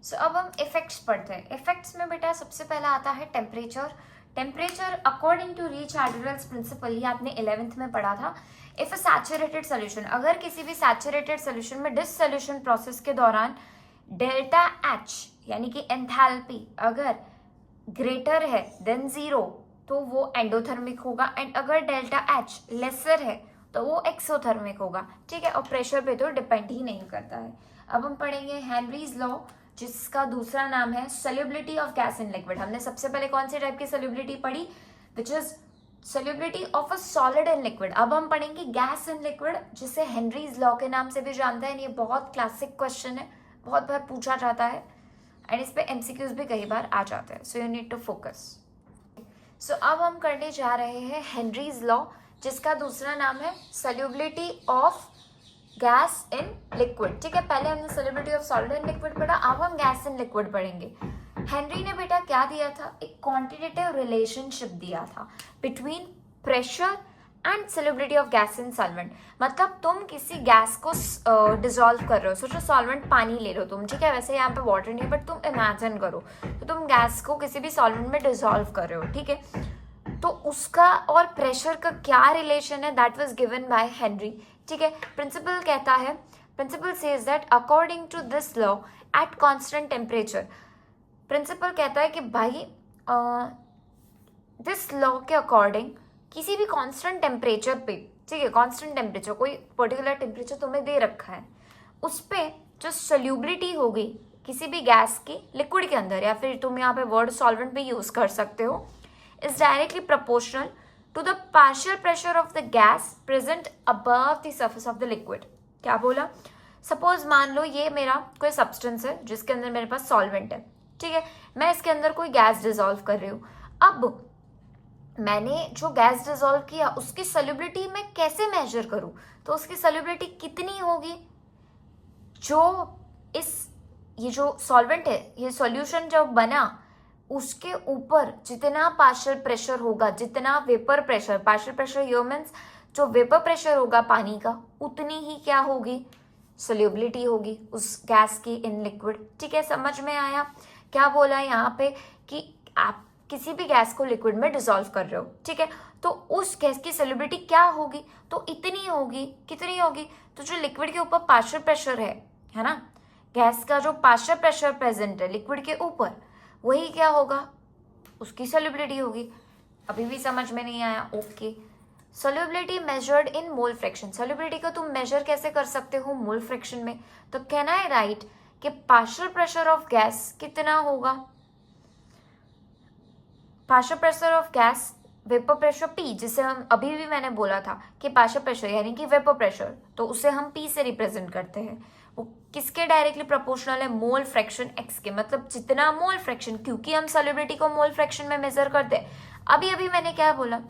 सो अब हम इफेक्ट्स पढ़ते हैं। इफेक्ट्स में बेटा सबसे पहला आता है temperature. Temperature according to reach Hardwell's principle, ये आपने 11th में पढ़ा था। इफ अ सैचुरेटेड सोल्यूशन, अगर किसी भी सैचुरेटेड सोल्यूशन में डिसोल्यूशन प्रोसेस के दौरान डेल्टा एच यानी कि एंथैल्पी अगर ग्रेटर है देन 0 तो वो एंडोथर्मिक होगा, एंड अगर डेल्टा एच लेसर है तो वो एक्सोथर्मिक होगा। ठीक है, और प्रेशर पे तो डिपेंड ही नहीं करता है। अब हम पढ़ेंगे हेनरीज लॉ, जिसका दूसरा नाम है solubility of gas in liquid. हमने सबसे पहले कौन सी टाइप की सोल्यूबिलिटी पढ़ी, which is solubility of a solid in liquid. अब हम पढ़ेंगे गैस इन लिक्विड, जिसे हेनरीज लॉ के नाम से भी जानते हैं। ये बहुत क्लासिक क्वेश्चन है, बहुत बार पूछा जाता है, एंड इस पे एमसीक्यूज भी कई बार आ जाते हैं, so you need to focus. So अब हम करने जा रहे हैं हेनरीज लॉ, जिसका दूसरा नाम है solubility of gas in liquid. ठीक है, पहले हमने solubility of solid in liquid पढ़ा, अब हम गैस इन लिक्विड पढ़ेंगे। हेनरी ने बेटा क्या दिया था, एक क्वांटिटेटिव रिलेशनशिप दिया था between pressure and solubility of gas in solvent. मतलब तुम किसी गैस को डिसॉल्व कर रहे हो, सोचो सॉल्वेंट पानी ले रहे हो तुम, ठीक है, वैसे यहाँ पे वाटर नहीं है, बट तुम इमेजिन करो तो तुम गैस को किसी भी सॉल्वेंट में डिसॉल्व कर रहे हो, ठीक है, तो उसका और प्रेशर का क्या रिलेशन है, that was given by Henry. ठीक है, प्रिंसिपल कहता है, principle says that according to this law at constant temperature, principle कहता है कि भाई दिस लॉ के अकॉर्डिंग किसी भी कांस्टेंट टेम्परेचर पे, ठीक है, कांस्टेंट टेम्परेचर कोई पर्टिकुलर टेम्परेचर तुम्हें दे रखा है, उस पे जो सोल्यूबिलिटी होगी किसी भी गैस की लिक्विड के अंदर, या फिर तुम यहाँ पे वर्ड सॉल्वेंट भी यूज कर सकते हो, is directly proportional to the partial pressure of the gas present above the surface of the liquid. क्या बोला, सपोज मान लो ये मेरा कोई सब्सटेंस है जिसके अंदर मेरे पास सॉल्वेंट है, ठीक है, मैं इसके अंदर कोई गैस डिसॉल्व कर रही हूँ। अब मैंने जो गैस डिसॉल्व किया उसकी सोल्यूबिलिटी मैं कैसे मेजर करूँ, तो उसकी सोल्यूबिलिटी कितनी होगी, जो ये जो सॉल्वेंट है, ये सॉल्यूशन जब बना उसके ऊपर जितना पार्शियल प्रेशर होगा, जितना वेपर प्रेशर, पार्शियल प्रेशर यो मीन्स जो वेपर प्रेशर होगा पानी का, उतनी ही क्या होगी, सोल्यूबिलिटी होगी उस गैस की इन लिक्विड। ठीक है, समझ में आया। क्या बोला यहाँ पे कि आप किसी भी गैस को लिक्विड में डिसॉल्व कर रहे हो, ठीक है, तो उस गैस की सोल्यूबिलिटी क्या होगी, तो इतनी होगी, कितनी होगी, तो जो लिक्विड के ऊपर पार्शियल प्रेशर है ना, गैस का जो पार्शियल प्रेशर प्रेजेंट है लिक्विड के ऊपर, वही क्या होगा, उसकी सोल्यूबिलिटी होगी। अभी भी समझ में नहीं आया, okay. Solubility measured in mole fraction, solubility को तुम मेजर कैसे कर सकते हो, मोल फ्रैक्शन में, तो कैन आई राइट कि पार्शियल प्रेशर ऑफ गैस कितना होगा, partial pressure of gas vapour pressure P, जिसे हम अभी भी मैंने बोला था कि पार्शियल प्रेशर यानी कि वेपर प्रेशर, तो उसे हम P से रिप्रेजेंट करते हैं, वो किसके डायरेक्टली प्रोपोर्शनल है, मोल फ्रैक्शन X के, मतलब जितना मोल फ्रैक्शन, क्योंकि हम सोल्यूबिलिटी को मोल फ्रैक्शन में मेजर करते हैं। अभी अभी मैंने क्या बोला,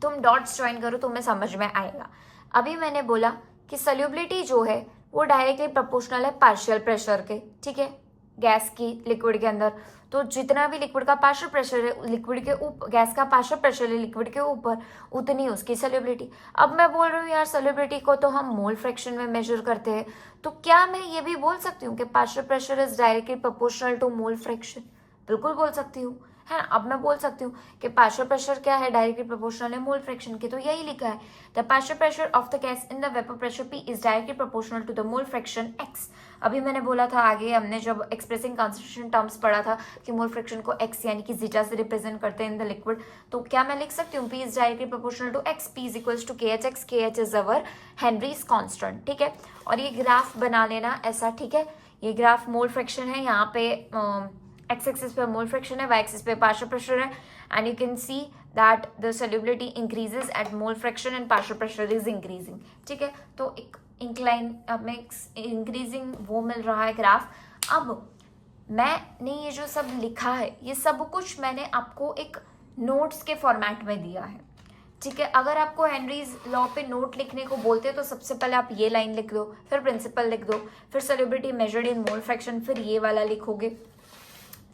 तुम डॉट्स ज्वाइन करो तुम्हें समझ में आएगा। अभी मैंने बोला कि सोल्यूबिलिटी जो है वो डायरेक्टली प्रोपोर्शनल है पार्शियल प्रेशर के, ठीक है, गैस की लिक्विड के अंदर, तो जितना भी लिक्विड का पार्शियल प्रेशर है लिक्विड के ऊपर, गैस का पार्शियल प्रेशर है लिक्विड के ऊपर, उतनी उसकी सोल्यूबिलिटी। अब मैं बोल रही हूँ यार सोल्यूबिलिटी को तो हम मोल फ्रैक्शन में मेजर करते हैं, तो क्या मैं ये भी बोल सकती हूँ कि partial pressure is directly proportional to mole fraction, बिल्कुल बोल सकती हूँ, है ना। अब मैं बोल सकती हूँ कि पार्शियल प्रेशर क्या है, डायरेक्टली प्रोपोर्शनल है मोल फ्रैक्शन के, तो यही लिखा है, the partial pressure of the gas in the vapour pressure P is directly proportional to the mole fraction X। अभी मैंने बोला था आगे, हमने जब एक्सप्रेसिंग कॉन्सेंट्रेशन टर्म्स पढ़ा था कि मोल फ्रैक्शन को X यानी कि जीटा से रिप्रेजेंट करते हैं इन द लिक्विड, तो क्या मैं लिख सकती हूँ P is directly proportional to X, P is equals to KHX, KH is our Henry's constant. ठीक है, और ये ग्राफ बना लेना ऐसा, ठीक है, ये ग्राफ मोल फ्रैक्शन है, यहाँ पे एक्स एक्सिस पे मोल फ्रैक्शन है, वाई एक्सिस पे पार्शियल प्रेशर है, and you can see that the solubility increases at mole fraction and partial pressure is increasing. ठीक है, तो एक इंक्लाइन हमें इंक्रीजिंग वो मिल रहा है ग्राफ। अब मैंने ये जो सब लिखा है ये सब कुछ मैंने आपको एक नोट्स के फॉर्मेट में दिया है, ठीक है। अगर आपको हेनरीज लॉ पे नोट लिखने को बोलते हैं तो सबसे पहले आप ये लाइन लिख दो, फिर प्रिंसिपल लिख दो, फिर solubility measured in mole fraction, फिर ये वाला लिखोगे,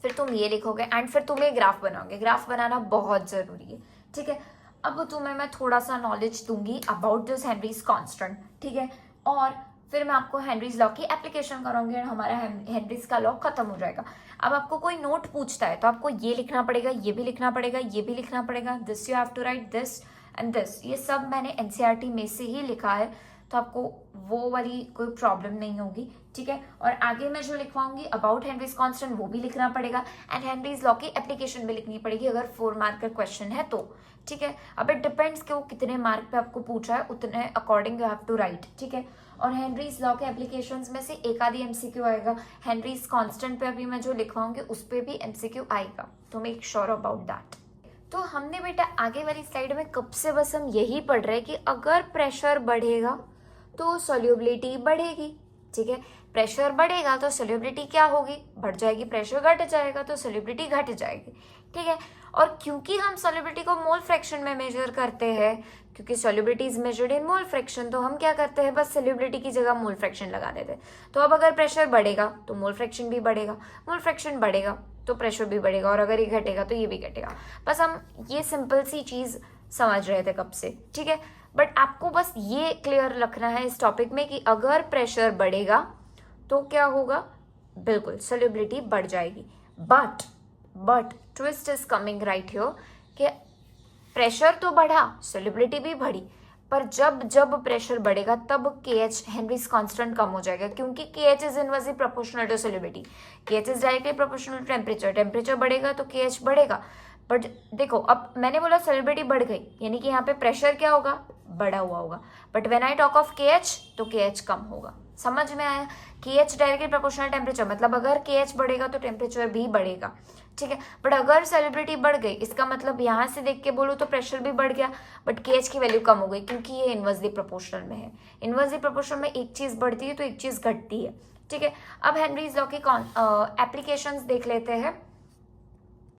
फिर तुम ये लिखोगे, एंड फिर तुम ये ग्राफ बनाओगे। ग्राफ बनाना बहुत ज़रूरी है, ठीक है। अब तुम्हें मैं थोड़ा सा नॉलेज दूंगी अबाउट दिस हेनरीज कांस्टेंट, ठीक है, और फिर मैं आपको हेनरीज लॉ की एप्लीकेशन कराऊंगी और हमारा हेनरीज का लॉ खत्म हो जाएगा। अब आपको कोई नोट पूछता है तो आपको ये लिखना पड़ेगा, ये भी लिखना पड़ेगा, ये भी लिखना पड़ेगा, this you have to write this and this. ये सब मैंने एनसीईआरटी में से ही लिखा है, तो आपको वो वाली कोई प्रॉब्लम नहीं होगी, ठीक है। और आगे मैं जो लिखवाऊंगी अबाउट हेनरीज कांस्टेंट वो भी लिखना पड़ेगा एंड हेनरीज लॉ की एप्लीकेशन भी लिखनी पड़ेगी अगर 4 मार्क का क्वेश्चन है तो, ठीक है। अब इट डिपेंड्स कि वो कितने मार्क पे आपको पूछा है, उतने according you have to write, ठीक है। और हेनरीज लॉ के एप्लीकेशंस में से एक आधी एमसीक्यू आएगा, हेनरीज कांस्टेंट पे अभी मैं जो लिखवाऊंगी उस पे भी एमसीक्यू आएगा, तो मेक श्योर अबाउट दैट। तो हमने बेटा आगे वाली स्लाइड में कब से बस हम यही पढ़ रहे हैं कि अगर प्रेशर बढ़ेगा तो सोल्यूबिलिटी बढ़ेगी, ठीक है। प्रेशर बढ़ेगा तो सोल्यूबिलिटी क्या होगी, बढ़ जाएगी। प्रेशर घट जाएगा तो सोल्यूबिलिटी घट जाएगी, ठीक है। और क्योंकि हम सोल्यूबिलिटी को मोल फ्रैक्शन में मेजर करते हैं, क्योंकि solubility is measured in mole fraction, तो हम क्या करते हैं, बस सोल्यूबिलिटी की जगह मोल फ्रैक्शन लगा देते हैं। तो अब अगर प्रेशर बढ़ेगा तो मोल फ्रैक्शन भी बढ़ेगा, मोल फ्रैक्शन बढ़ेगा तो प्रेशर भी बढ़ेगा, और अगर ये घटेगा तो ये भी घटेगा। बस हम ये सिंपल सी चीज समझ रहे थे कब से, ठीक है। बट आपको बस ये क्लियर रखना है इस टॉपिक में कि अगर प्रेशर बढ़ेगा तो क्या होगा, बिल्कुल सोल्यूबिलिटी बढ़ जाएगी। But twist is coming right here कि प्रेशर तो बढ़ा, सोल्यूबिलिटी भी बढ़ी, पर जब प्रेशर बढ़ेगा तब KH हेनरीज कांस्टेंट कम हो जाएगा, क्योंकि KH is inversely proportional to solubility. KH is directly proportional to temperature, temperature बढ़ेगा तो KH बढ़ेगा। बट देखो, अब मैंने बोला सोल्यूबिलिटी बढ़ गई, यानी कि यहाँ पे प्रेशर क्या होगा, बढ़ा हुआ होगा। But when I talk of KH तो KH कम होगा। समझ में आया? KH डायरेक्टली प्रोपोर्शनल टेम्परेचर, मतलब अगर KH बढ़ेगा तो टेम्परेचर भी बढ़ेगा, ठीक है। बट अगर सोल्यूबिलिटी बढ़ गई, इसका मतलब यहाँ से देख के बोलो तो प्रेशर भी बढ़ गया, बट KH की वैल्यू कम हो गई, क्योंकि ये इनवर्सली प्रोपोर्शनल में है। इनवर्सली प्रोपोर्शनल में एक चीज बढ़ती है तो एक चीज घटती है, ठीक है। अब हेनरीज लॉ की एप्लीकेशंस देख लेते हैं।